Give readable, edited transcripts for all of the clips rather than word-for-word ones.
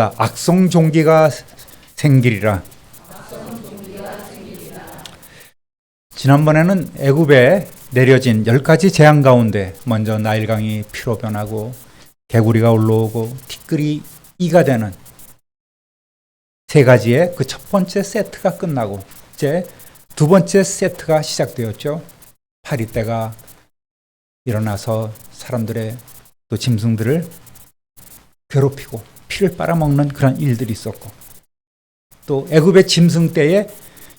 악성 종기가 생기리라. 지난번에는 애굽에 내려진 10가지 재앙 가운데 먼저 나일강이 피로 변하고 개구리가 올라오고 티끌이 이가 되는 3가지의 그 첫 번째 세트가 끝나고 이제 두 번째 세트가 시작되었죠. 파리떼가 일어나서 사람들의 또 짐승들을 괴롭히고 피를 빨아먹는 그런 일들이 있었고, 또 애굽의 짐승 떼에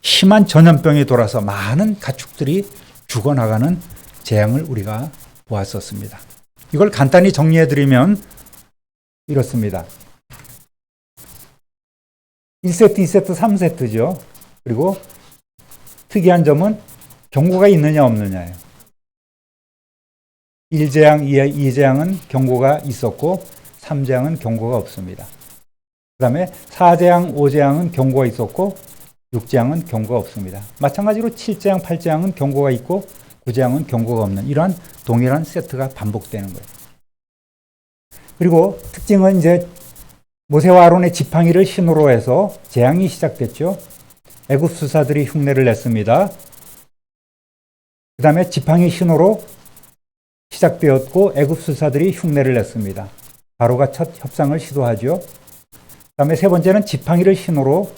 심한 전염병이 돌아서 많은 가축들이 죽어나가는 재앙을 우리가 보았었습니다. 이걸 간단히 정리해드리면 이렇습니다. 1세트, 2세트, 3세트죠. 그리고 특이한 점은 경고가 있느냐 없느냐예요. 1재앙, 2재앙은 경고가 있었고 3재앙은 경고가 없습니다. 그 다음에 4재앙, 5재앙은 경고가 있었고 6재앙은 경고가 없습니다. 마찬가지로 7재앙, 8재앙은 경고가 있고 9재앙은 경고가 없는 이러한 동일한 세트가 반복되는 거예요. 그리고 특징은 이제 모세와 아론의 지팡이를 신호로 해서 재앙이 시작됐죠. 애굽 수사들이 흉내를 냈습니다. 그 다음에 지팡이 신호로 시작되었고 애굽 수사들이 흉내를 냈습니다. 바로가 첫 협상을 시도하죠. 그 다음에 세 번째는 지팡이를 신호로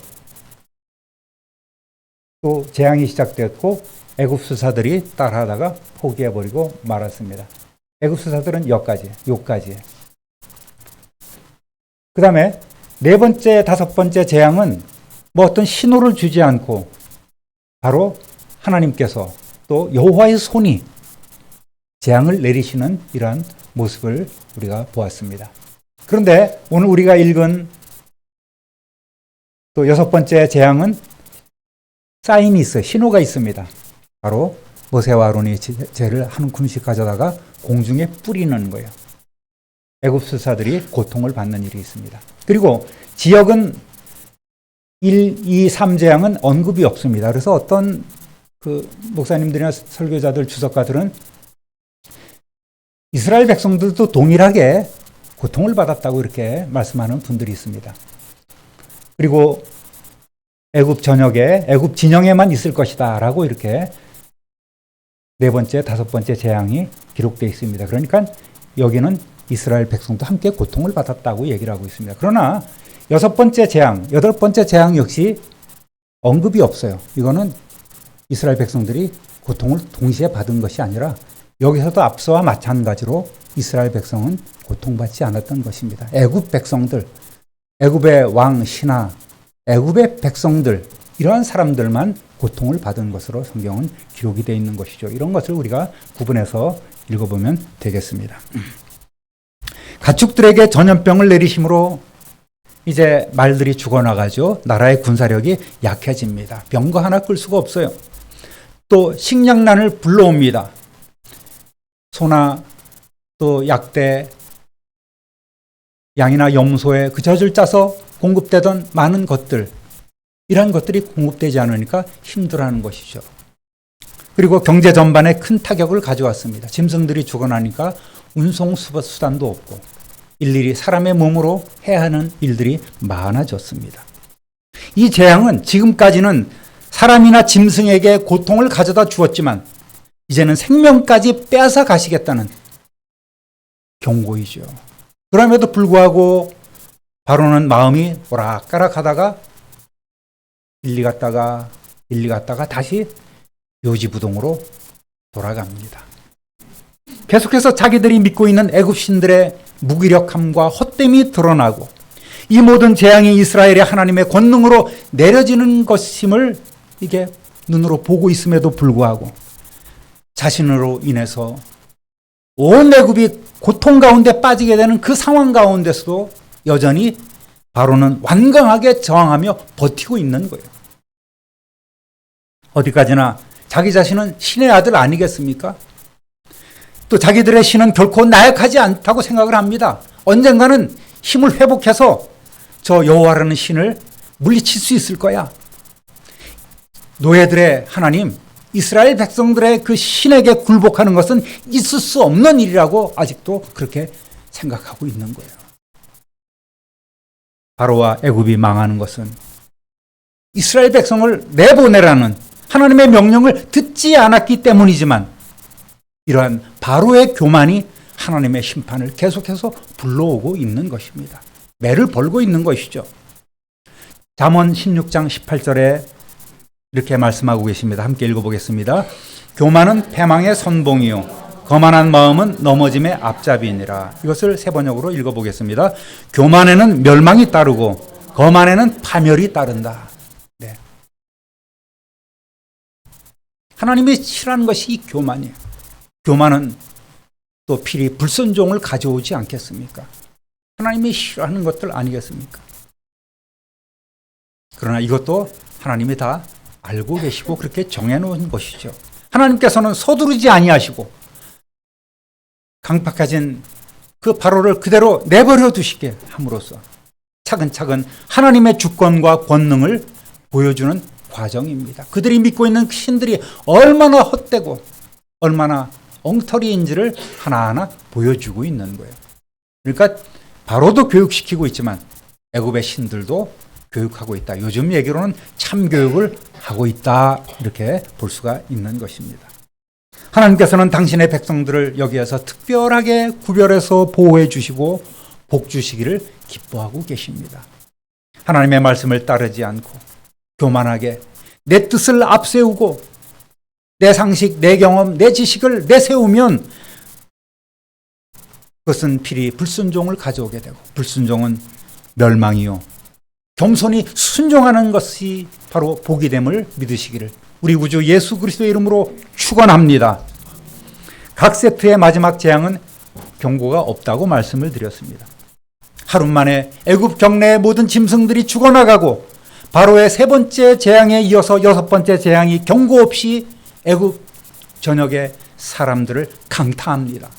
또 재앙이 시작되었고 애굽 수사들이 따라하다가 포기해버리고 말았습니다. 애굽 수사들은 여기까지. 그 다음에 네 번째, 다섯 번째 재앙은 뭐 어떤 신호를 주지 않고 바로 하나님께서 또 여호와의 손이 재앙을 내리시는 이러한 모습을 우리가 보았습니다. 그런데 오늘 우리가 읽은 또 여섯 번째 재앙은 사인이 있어요. 신호가 있습니다. 바로 모세와 아론이 재를 한 움큼씩 가져다가 공중에 뿌리는 거예요. 애굽 수사들이 고통을 받는 일이 있습니다. 그리고 지역은 1, 2, 3재앙은 언급이 없습니다. 그래서 어떤 그 목사님들이나 설교자들, 주석가들은 이스라엘 백성들도 동일하게 고통을 받았다고 이렇게 말씀하는 분들이 있습니다. 그리고 애굽 전역에, 애굽 진영에만 있을 것이다 라고 이렇게 네 번째, 다섯 번째 재앙이 기록되어 있습니다. 그러니까 여기는 이스라엘 백성도 함께 고통을 받았다고 얘기를 하고 있습니다. 그러나 여섯 번째 재앙, 여덟 번째 재앙 역시 언급이 없어요. 이거는 이스라엘 백성들이 고통을 동시에 받은 것이 아니라 여기서도 앞서와 마찬가지로 이스라엘 백성은 고통받지 않았던 것입니다. 애굽 백성들, 애굽의 왕 신하, 애굽의 백성들, 이러한 사람들만 고통을 받은 것으로 성경은 기록이 되어 있는 것이죠. 이런 것을 우리가 구분해서 읽어보면 되겠습니다. 가축들에게 전염병을 내리심으로 이제 말들이 죽어나가죠. 나라의 군사력이 약해집니다. 병거 하나 끌 수가 없어요. 또 식량난을 불러옵니다. 소나 또 약대, 양이나 염소에 그 젖을 짜서 공급되던 많은 것들, 이러한 것들이 공급되지 않으니까 힘들어하는 것이죠. 그리고 경제 전반에 큰 타격을 가져왔습니다. 짐승들이 죽어나니까 운송 수단도 없고 일일이 사람의 몸으로 해야 하는 일들이 많아졌습니다. 이 재앙은 지금까지는 사람이나 짐승에게 고통을 가져다 주었지만 이제는 생명까지 빼앗아 가시겠다는 경고이죠. 그럼에도 불구하고 바로는 마음이 오락가락하다가 일리 갔다가 다시 요지부동으로 돌아갑니다. 계속해서 자기들이 믿고 있는 애굽 신들의 무기력함과 헛됨이 드러나고 이 모든 재앙이 이스라엘의 하나님의 권능으로 내려지는 것임을 이게 눈으로 보고 있음에도 불구하고 자신으로 인해서 온 애굽이 고통 가운데 빠지게 되는 그 상황 가운데서도 여전히 바로는 완강하게 저항하며 버티고 있는 거예요. 어디까지나 자기 자신은 신의 아들 아니겠습니까? 또 자기들의 신은 결코 나약하지 않다고 생각을 합니다. 언젠가는 힘을 회복해서 저 여호와라는 신을 물리칠 수 있을 거야. 노예들의 하나님, 이스라엘 백성들의 그 신에게 굴복하는 것은 있을 수 없는 일이라고 아직도 그렇게 생각하고 있는 거예요. 바로와 애굽이 망하는 것은 이스라엘 백성을 내보내라는 하나님의 명령을 듣지 않았기 때문이지만 이러한 바로의 교만이 하나님의 심판을 계속해서 불러오고 있는 것입니다. 매를 벌고 있는 것이죠. 잠언 16장 18절에 이렇게 말씀하고 계십니다. 함께 읽어보겠습니다. 교만은 패망의 선봉이요 거만한 마음은 넘어짐의 앞잡이니라. 이것을 세 번역으로 읽어보겠습니다. 교만에는 멸망이 따르고 거만에는 파멸이 따른다. 네. 하나님이 싫어하는 것이 이 교만이에요. 교만은 또 필히 불순종을 가져오지 않겠습니까? 하나님이 싫어하는 것들 아니겠습니까? 그러나 이것도 하나님이 다 알고 계시고 그렇게 정해놓은 것이죠. 하나님께서는 서두르지 아니하시고 강팍해진 그 바로를 그대로 내버려 두시게 함으로써 차근차근 하나님의 주권과 권능을 보여주는 과정입니다. 그들이 믿고 있는 신들이 얼마나 헛되고 얼마나 엉터리인지를 하나하나 보여주고 있는 거예요. 그러니까 바로도 교육시키고 있지만 애굽의 신들도 교육하고 있다. 요즘 얘기로는 참교육을 하고 있다. 이렇게 볼 수가 있는 것입니다. 하나님께서는 당신의 백성들을 여기에서 특별하게 구별해서 보호해 주시고 복 주시기를 기뻐하고 계십니다. 하나님의 말씀을 따르지 않고 교만하게 내 뜻을 앞세우고 내 상식, 내 경험, 내 지식을 내세우면 그것은 필히 불순종을 가져오게 되고 불순종은 멸망이요 겸손히 순종하는 것이 바로 복이 됨을 믿으시기를 우리 구주 예수 그리스도의 이름으로 축원합니다. 각 세트의 마지막 재앙은 경고가 없다고 말씀을 드렸습니다. 하루 만에 애굽 경내의 모든 짐승들이 죽어나가고 바로의 세 번째 재앙에 이어서 여섯 번째 재앙이 경고 없이 애굽 전역의 사람들을 강타합니다.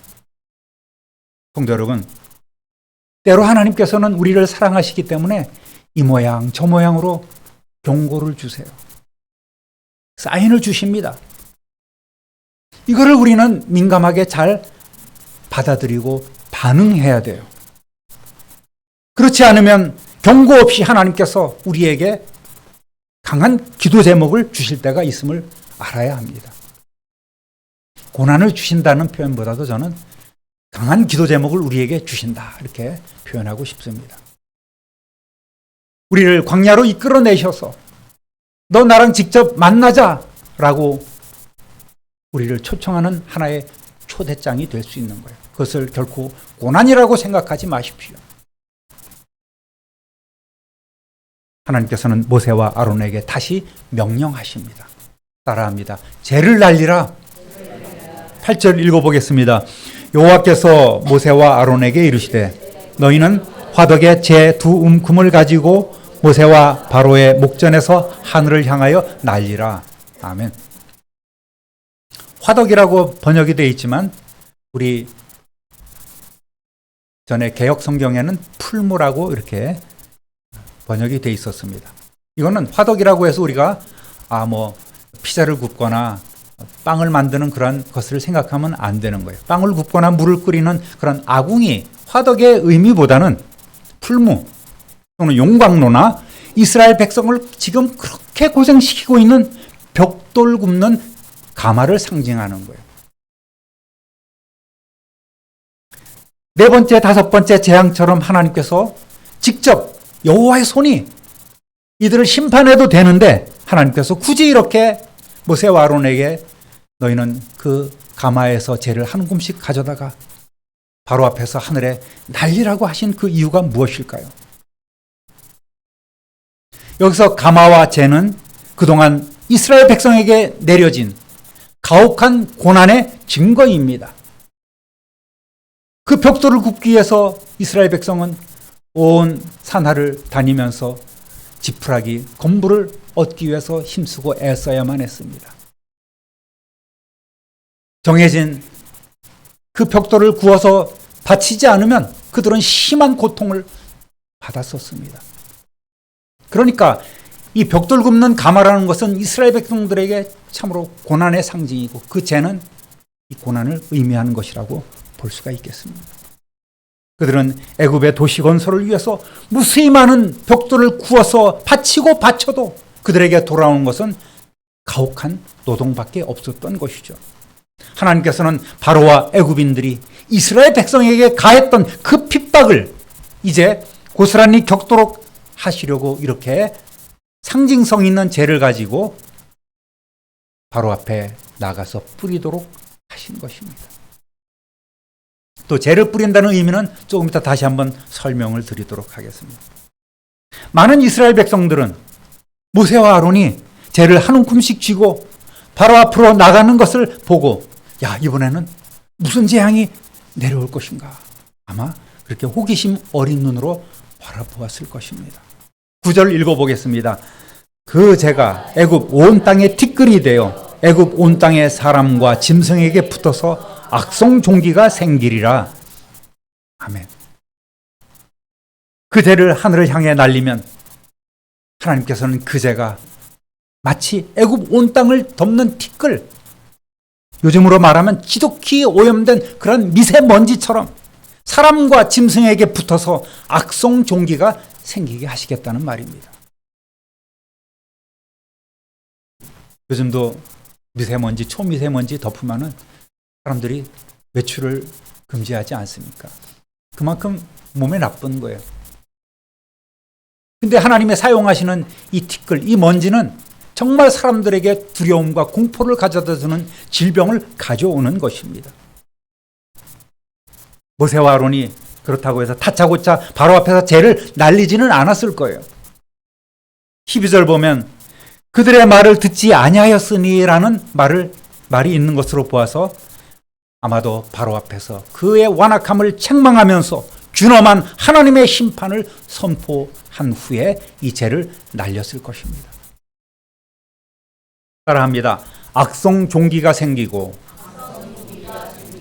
성도 여러분, 때로 하나님께서는 우리를 사랑하시기 때문에 이 모양 저 모양으로 경고를 주세요. 사인을 주십니다. 이거를 우리는 민감하게 잘 받아들이고 반응해야 돼요. 그렇지 않으면 경고 없이 하나님께서 우리에게 강한 기도 제목을 주실 때가 있음을 알아야 합니다. 고난을 주신다는 표현보다도 저는 강한 기도 제목을 우리에게 주신다 이렇게 표현하고 싶습니다. 우리를 광야로 이끌어내셔서 너 나랑 직접 만나자라고 우리를 초청하는 하나의 초대장이 될 수 있는 거예요. 그것을 결코 고난이라고 생각하지 마십시오. 하나님께서는 모세와 아론에게 다시 명령하십니다. 따라합니다. 재를 날리라. 8절 읽어보겠습니다. 여호와께서 모세와 아론에게 이르시되 너희는 화덕에 재 두 움큼을 가지고 모세와 바로의 목전에서 하늘을 향하여 날리라. 아멘. 화덕이라고 번역이 되어 있지만 우리 전에 개역 성경에는 풀무라고 이렇게 번역이 되어 있었습니다. 이거는 화덕이라고 해서 우리가 피자를 굽거나 빵을 만드는 그런 것을 생각하면 안 되는 거예요. 빵을 굽거나 물을 끓이는 그런 아궁이, 화덕의 의미보다는 풀무 또는 용광로나 이스라엘 백성을 지금 그렇게 고생시키고 있는 벽돌 굽는 가마를 상징하는 거예요. 네 번째, 다섯 번째 재앙처럼 하나님께서 직접 여호와의 손이 이들을 심판해도 되는데 하나님께서 굳이 이렇게 모세와 아론에게 너희는 그 가마에서 재를 한 움큼씩 가져다가 바로 앞에서 하늘에 날리라고 하신 그 이유가 무엇일까요? 여기서 가마와 재는 그동안 이스라엘 백성에게 내려진 가혹한 고난의 증거입니다. 그 벽돌을 굽기 위해서 이스라엘 백성은 온 산하를 다니면서 지푸라기, 건부를 얻기 위해서 힘쓰고 애써야만 했습니다. 정해진 그 벽돌을 구워서 바치지 않으면 그들은 심한 고통을 받았었습니다. 그러니까 이 벽돌 굽는 가마라는 것은 이스라엘 백성들에게 참으로 고난의 상징이고 그 재는 이 고난을 의미하는 것이라고 볼 수가 있겠습니다. 그들은 애굽의 도시 건설을 위해서 무수히 많은 벽돌을 구워서 바치고 바쳐도 그들에게 돌아오는 것은 가혹한 노동밖에 없었던 것이죠. 하나님께서는 바로와 애굽인들이 이스라엘 백성에게 가했던 그 핍박을 이제 고스란히 겪도록 하시려고 이렇게 상징성 있는 재를 가지고 바로 앞에 나가서 뿌리도록 하신 것입니다. 또 재를 뿌린다는 의미는 조금 이따 다시 한번 설명을 드리도록 하겠습니다. 많은 이스라엘 백성들은 모세와 아론이 재를 한 움큼씩 쥐고 바로 앞으로 나가는 것을 보고 야, 이번에는 무슨 재앙이 내려올 것인가? 아마 그렇게 호기심 어린 눈으로 바라보았을 것입니다. 9절 읽어보겠습니다. 그 재가 애굽 온 땅에 티끌이 되어 애굽 온 땅의 사람과 짐승에게 붙어서 악성 종기가 생기리라. 아멘. 그 재를 하늘을 향해 날리면 하나님께서는 그 재가 마치 애굽 온 땅을 덮는 티끌, 요즘으로 말하면 지독히 오염된 그런 미세먼지처럼 사람과 짐승에게 붙어서 악성 종기가 생기게 하시겠다는 말입니다. 요즘도 미세먼지, 초미세먼지 덮으면은 사람들이 외출을 금지하지 않습니까? 그만큼 몸에 나쁜 거예요. 근데 하나님의 사용하시는 이 티끌, 이 먼지는 정말 사람들에게 두려움과 공포를 가져다 주는 질병을 가져오는 것입니다. 모세와 아론이 그렇다고 해서 다짜고짜 바로 앞에서 재를 날리지는 않았을 거예요. 12절 보면 그들의 말을 듣지 아니하였으니라는 말이 있는 것으로 보아서 아마도 바로 앞에서 그의 완악함을 책망하면서 준엄한 하나님의 심판을 선포한 후에 이 재를 날렸을 것입니다. 따라합니다. 악성 종기가 생기고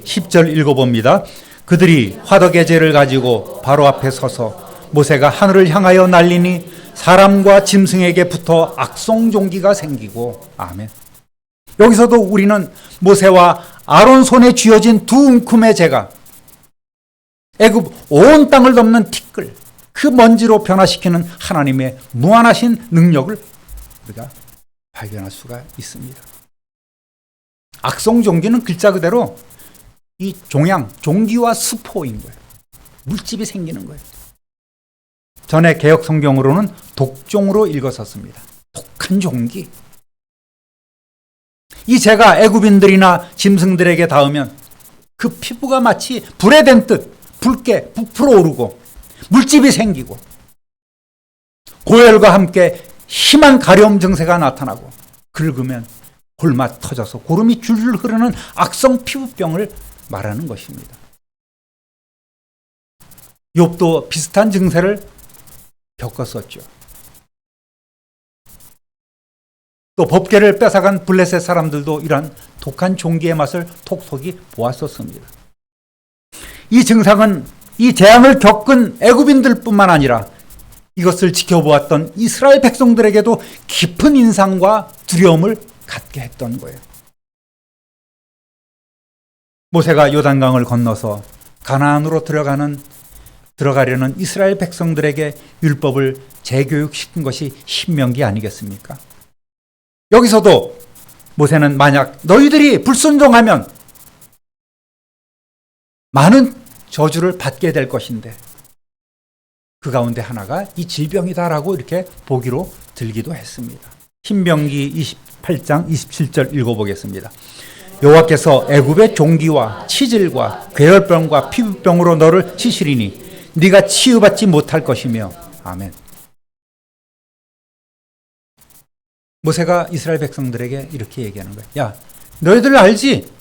10절 읽어봅니다. 그들이 화덕의 재를 가지고 바로 앞에 서서 모세가 하늘을 향하여 날리니 사람과 짐승에게 붙어 악성 종기가 생기고 아멘. 여기서도 우리는 모세와 아론 손에 쥐어진 두 움큼의 재가 애굽 온 땅을 덮는 티끌, 그 먼지로 변화시키는 하나님의 무한하신 능력을 우리가 발견할 수가 있습니다. 악성 종기는 글자 그대로 이 종기와 수포인 거예요. 물집이 생기는 거예요. 전에 개역 성경으로는 독종으로 읽었었습니다. 독한 종기. 이 재가 애굽인들이나 짐승들에게 닿으면 그 피부가 마치 불에 댄 듯 붉게 부풀어 오르고 물집이 생기고 고열과 함께 심한 가려움 증세가 나타나고 긁으면 골마 터져서 고름이 줄줄 흐르는 악성 피부병을 말하는 것입니다. 욥도 비슷한 증세를 겪었었죠. 또 법궤를 뺏어간 블레셋 사람들도 이러한 독한 종기의 맛을 톡톡히 보았었습니다. 이 증상은 이 재앙을 겪은 애굽인들뿐만 아니라 이것을 지켜보았던 이스라엘 백성들에게도 깊은 인상과 두려움을 갖게 했던 거예요. 모세가 요단강을 건너서 가나안으로 들어가려는 이스라엘 백성들에게 율법을 재교육시킨 것이 신명기 아니겠습니까? 여기서도 모세는 만약 너희들이 불순종하면 많은 저주를 받게 될 것인데 그 가운데 하나가 이 질병이다라고 이렇게 보기로 들기도 했습니다. 신명기 28장 27절 읽어보겠습니다. 여호와께서 애굽의 종기와 치질과 괴혈병과 피부병으로 너를 치시리니 네가 치유받지 못할 것이며 아멘. 모세가 이스라엘 백성들에게 이렇게 얘기하는 거예요. 야, 너희들 알지?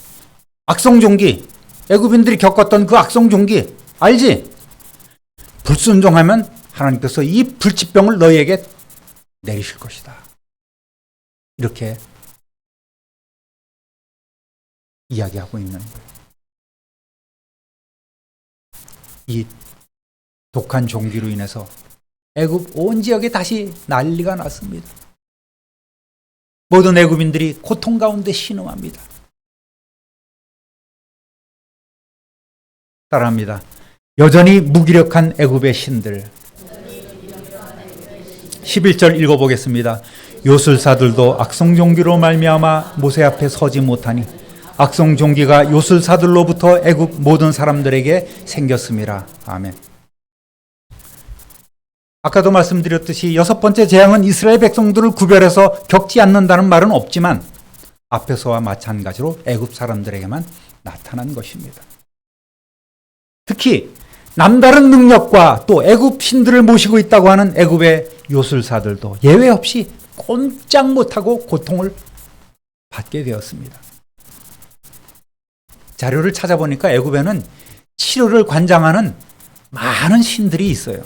악성 종기, 애굽인들이 겪었던 그 악성 종기 알지? 불순종하면 하나님께서 이 불치병을 너희에게 내리실 것이다. 이렇게 이야기하고 있는 거예요. 이 독한 종기로 인해서 애굽 온 지역에 다시 난리가 났습니다. 모든 애굽인들이 고통 가운데 신음합니다. 따라합니다. 여전히 무기력한 애굽의 신들. 11절 읽어보겠습니다. 요술사들도 악성종기로 말미암아 모세 앞에 서지 못하니 악성종기가 요술사들로부터 애굽 모든 사람들에게 생겼음이라. 아멘. 아까도 말씀드렸듯이 6번째 재앙은 이스라엘 백성들을 구별해서 겪지 않는다는 말은 없지만 앞에서와 마찬가지로 애굽 사람들에게만 나타난 것입니다. 특히 남다른 능력과 또 애굽 신들을 모시고 있다고 하는 애굽의 요술사들도 예외 없이 꼼짝 못하고 고통을 받게 되었습니다. 자료를 찾아보니까 애굽에는 치료를 관장하는 많은 신들이 있어요.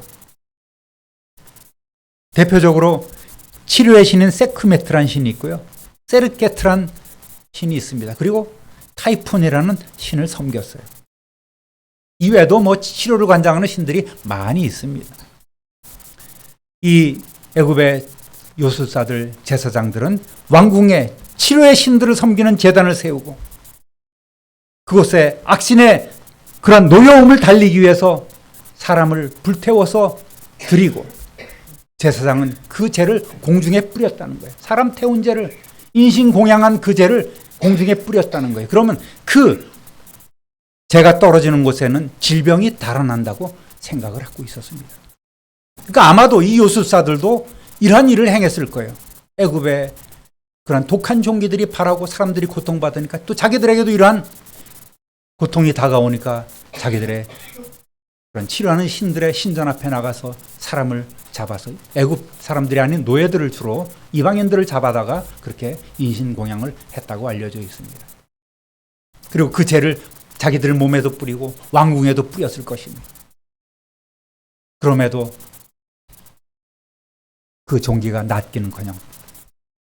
대표적으로 치료의 신인 세크메트란 신이 있고요. 세르케트란 신이 있습니다. 그리고 타이푼이라는 신을 섬겼어요. 이외에도 치료를 관장하는 신들이 많이 있습니다. 이 애굽의 요술사들, 제사장들은 왕궁에 치료의 신들을 섬기는 제단을 세우고 그곳에 악신의 그런 노여움을 달리기 위해서 사람을 불태워서 드리고 제사장은 그 죄를 공중에 뿌렸다는 거예요. 사람 태운 죄를, 인신공양한 그 죄를 공중에 뿌렸다는 거예요. 그러면 그 죄가 떨어지는 곳에는 질병이 달아난다고 생각을 하고 있었습니다. 그러니까 아마도 이 요술사들도 이러한 일을 행했을 거예요. 애굽의 그런 독한 종기들이 발하고 사람들이 고통받으니까 또 자기들에게도 이러한 고통이 다가오니까 자기들의 그런 치료하는 신들의 신전 앞에 나가서 사람을 잡아서 애굽 사람들이 아닌 노예들을 주로 이방인들을 잡아다가 그렇게 인신공양을 했다고 알려져 있습니다. 그리고 그 죄를 자기들 몸에도 뿌리고 왕궁에도 뿌렸을 것입니다. 그럼에도 그 종기가 낫기는커녕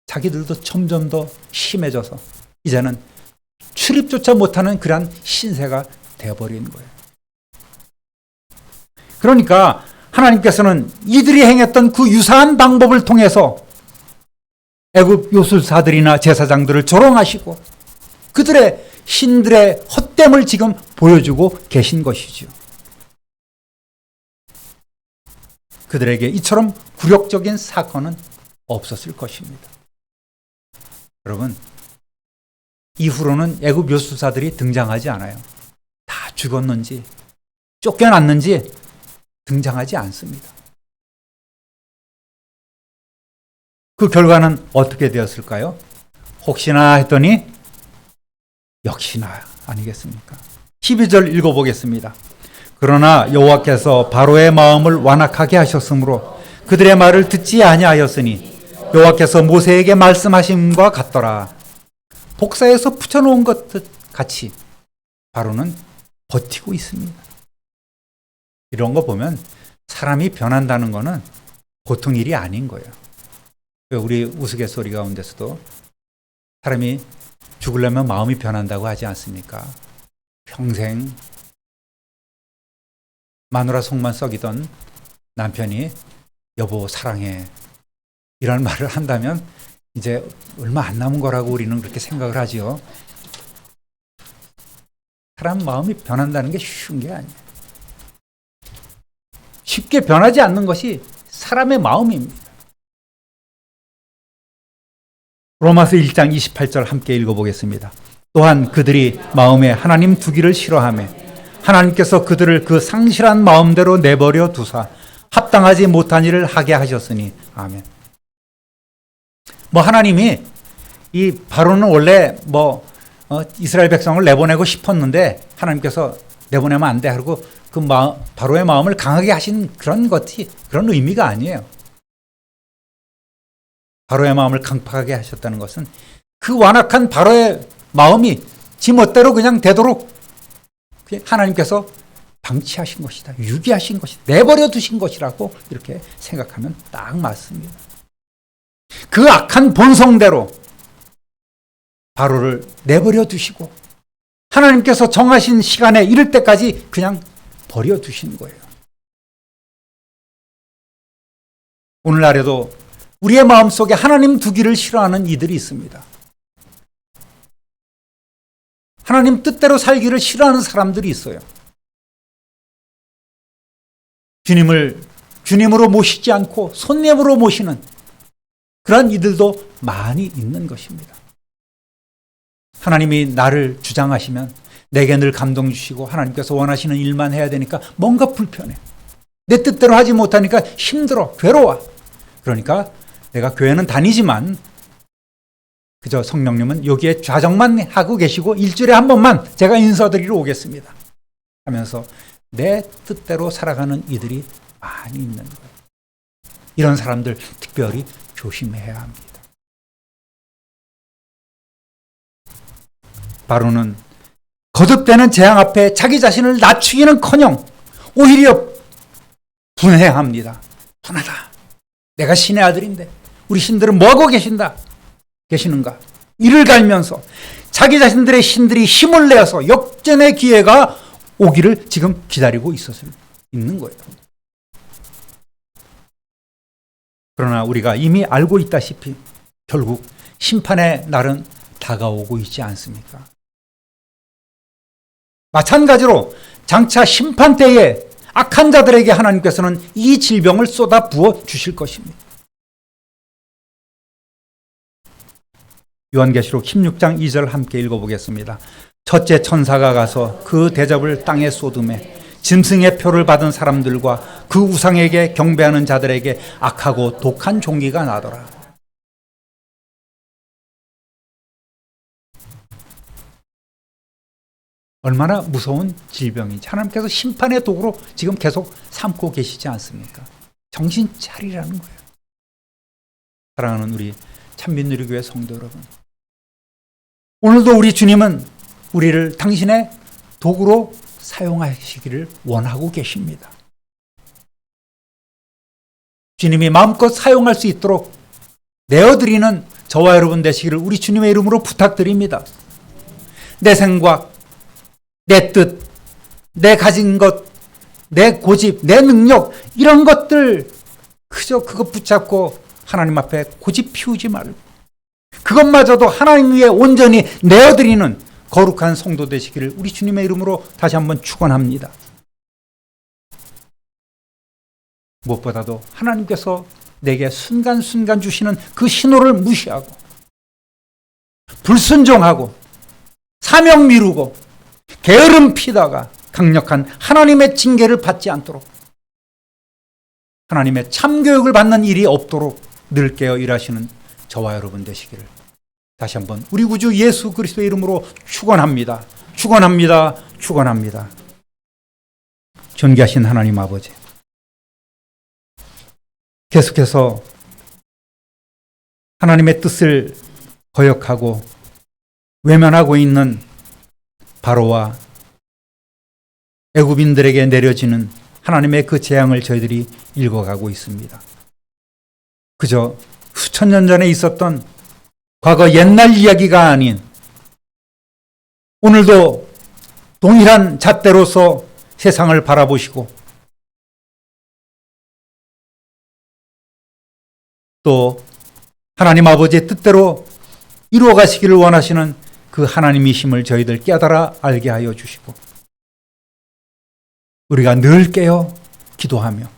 자기들도 점점 더 심해져서 이제는 출입조차 못하는 그러한 신세가 되어버린 거예요. 그러니까 하나님께서는 이들이 행했던 그 유사한 방법을 통해서 애굽 요술사들이나 제사장들을 조롱하시고 그들의 신들의 헛됨을 지금 보여주고 계신 것이죠. 그들에게 이처럼 굴욕적인 사건은 없었을 것입니다. 여러분, 이후로는 애굽 요술사들이 등장하지 않아요. 다 죽었는지 쫓겨났는지 등장하지 않습니다. 그 결과는 어떻게 되었을까요? 혹시나 했더니 역시나 아니겠습니까? 12절 읽어보겠습니다. 그러나 여호와께서 바로의 마음을 완악하게 하셨으므로 그들의 말을 듣지 아니하였으니 여호와께서 모세에게 말씀하심과 같더라. 복사에서 붙여놓은 것 같이 바로는 버티고 있습니다. 이런 거 보면 사람이 변한다는 거는 보통 일이 아닌 거예요. 우리 우스갯소리 가운데서도 사람이 죽으려면 마음이 변한다고 하지 않습니까? 평생 마누라 속만 썩이던 남편이 여보 사랑해 이런 말을 한다면 이제 얼마 안 남은 거라고 우리는 그렇게 생각을 하지요. 사람 마음이 변한다는 게 쉬운 게 아니에요. 쉽게 변하지 않는 것이 사람의 마음입니다. 로마서 1장 28절 함께 읽어보겠습니다. 또한 그들이 마음에 하나님 두기를 싫어하며 하나님께서 그들을 그 상실한 마음대로 내버려 두사 합당하지 못한 일을 하게 하셨으니 아멘. 하나님이 이 바로는 원래 이스라엘 백성을 내보내고 싶었는데 하나님께서 내보내면 안 돼 하고 바로의 마음을 강하게 하신 그런 의미가 아니에요. 바로의 마음을 강팍하게 하셨다는 것은 그 완악한 바로의 마음이 지 멋대로 그냥 되도록 하나님께서 방치하신 것이다. 유기하신 것이다. 내버려 두신 것이라고 이렇게 생각하면 딱 맞습니다. 그 악한 본성대로 바로를 내버려 두시고 하나님께서 정하신 시간에 이를 때까지 그냥 버려 두신 거예요. 오늘날에도 우리의 마음속에 하나님 두기를 싫어하는 이들이 있습니다. 하나님 뜻대로 살기를 싫어하는 사람들이 있어요. 주님을 주님으로 모시지 않고 손님으로 모시는 그런 이들도 많이 있는 것입니다. 하나님이 나를 주장하시면 내게 늘 감동 주시고 하나님께서 원하시는 일만 해야 되니까 뭔가 불편해. 내 뜻대로 하지 못하니까 힘들어, 괴로워. 그러니까 내가 교회는 다니지만 그저 성령님은 여기에 좌정만 하고 계시고 일주일에 한 번만 제가 인사드리러 오겠습니다 하면서 내 뜻대로 살아가는 이들이 많이 있는 거예요. 이런 사람들 특별히 조심해야 합니다. 바로는 거듭되는 재앙 앞에 자기 자신을 낮추기는커녕 오히려 분해합니다. 분하다. 내가 신의 아들인데 우리 신들은 뭐하고 계시는가? 이를 갈면서 자기 자신들의 신들이 힘을 내어서 역전의 기회가 오기를 지금 기다리고 있는 거예요. 그러나 우리가 이미 알고 있다시피 결국 심판의 날은 다가오고 있지 않습니까? 마찬가지로 장차 심판 때에 악한 자들에게 하나님께서는 이 질병을 쏟아 부어 주실 것입니다. 요한계시록 16장 2절 함께 읽어보겠습니다. 첫째 천사가 가서 그 대접을 땅에 쏟음에 짐승의 표를 받은 사람들과 그 우상에게 경배하는 자들에게 악하고 독한 종기가 나더라. 얼마나 무서운 질병인지 하나님께서 심판의 도구로 지금 계속 삼고 계시지 않습니까? 정신 차리라는 거예요. 사랑하는 우리 참빛누리교회 성도 여러분, 오늘도 우리 주님은 우리를 당신의 도구로 사용하시기를 원하고 계십니다. 주님이 마음껏 사용할 수 있도록 내어드리는 저와 여러분 되시기를 우리 주님의 이름으로 부탁드립니다. 내 생각, 내 뜻, 내 가진 것, 내 고집, 내 능력 이런 것들 그저 그것 붙잡고 하나님 앞에 고집 피우지 말고 그것마저도 하나님 위에 온전히 내어드리는 거룩한 성도 되시기를 우리 주님의 이름으로 다시 한번 축원합니다. 무엇보다도 하나님께서 내게 순간순간 주시는 그 신호를 무시하고 불순종하고 사명 미루고 게으름 피다가 강력한 하나님의 징계를 받지 않도록 하나님의 참교육을 받는 일이 없도록 늘 깨어 일하시는 저와 여러분 되시기를 다시 한번 우리 구주 예수 그리스도의 이름으로 축원합니다. 축원합니다. 축원합니다. 존귀하신 하나님 아버지, 계속해서 하나님의 뜻을 거역하고 외면하고 있는 바로와 애굽인들에게 내려지는 하나님의 그 재앙을 저희들이 읽어가고 있습니다. 그저 수천 년 전에 있었던 과거 옛날 이야기가 아닌 오늘도 동일한 잣대로서 세상을 바라보시고 또 하나님 아버지의 뜻대로 이루어 가시기를 원하시는 그 하나님이심을 저희들 깨달아 알게 하여 주시고 우리가 늘 깨어 기도하며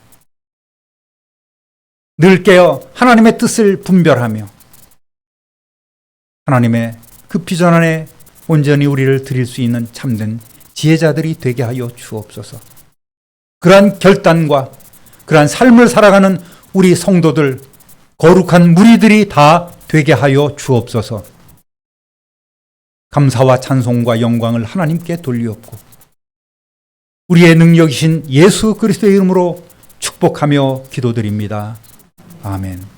늘 깨어 하나님의 뜻을 분별하며 하나님의 그 비전 안에 온전히 우리를 드릴 수 있는 참된 지혜자들이 되게 하여 주옵소서. 그러한 결단과 그러한 삶을 살아가는 우리 성도들, 거룩한 무리들이 다 되게 하여 주옵소서. 감사와 찬송과 영광을 하나님께 돌리옵고 우리의 능력이신 예수 그리스도의 이름으로 축복하며 기도드립니다. 아멘.